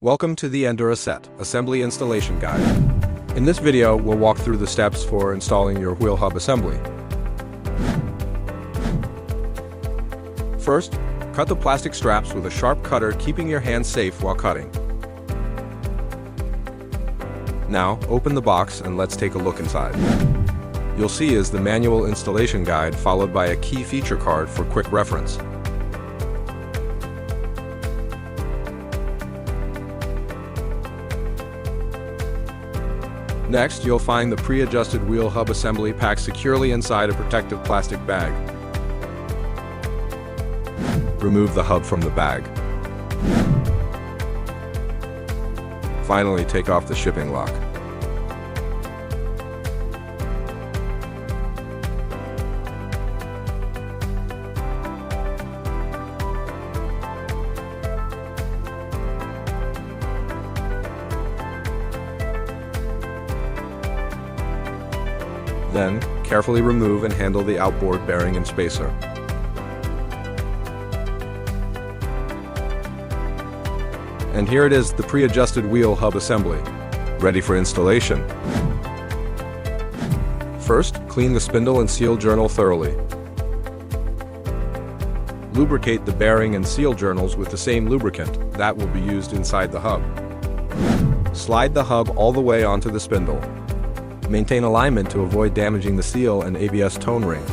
Welcome to the EnduraSet Assembly Installation Guide. In this video, we'll walk through the steps for installing your wheel hub assembly. First, cut the plastic straps with a sharp cutter, keeping your hands safe while cutting. Now, open the box and let's take a look inside. You'll see is the manual installation guide followed by a key feature card for quick reference. Next, you'll find the pre-adjusted wheel hub assembly packed securely inside a protective plastic bag. Remove the hub from the bag. Finally, take off the shipping lock. Then, carefully remove and handle the outboard bearing and spacer. And here it is, the pre-adjusted wheel hub assembly, ready for installation. First, clean the spindle and seal journal thoroughly. Lubricate the bearing and seal journals with the same lubricant that will be used inside the hub. Slide the hub all the way onto the spindle. Maintain alignment to avoid damaging the seal and ABS tone ring.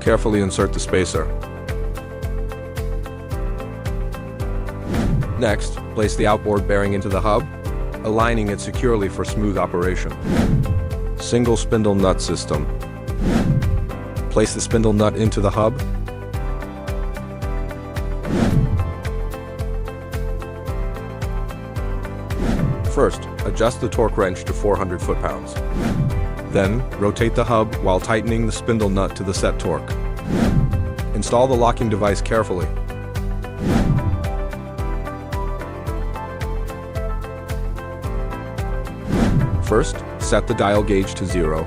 Carefully insert the spacer. Next, place the outboard bearing into the hub, aligning it securely for smooth operation. Single spindle nut system. Place the spindle nut into the hub. First, adjust the torque wrench to 400 foot-pounds. Then, rotate the hub while tightening the spindle nut to the set torque. Install the locking device carefully. First, set the dial gauge to 0.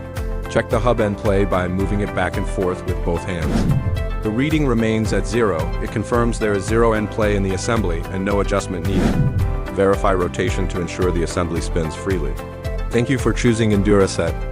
Check the hub end play by moving it back and forth with both hands. The reading remains at 0. It confirms there is 0 end play in the assembly and no adjustment needed. Verify rotation to ensure the assembly spins freely. Thank you for choosing EnduraSet.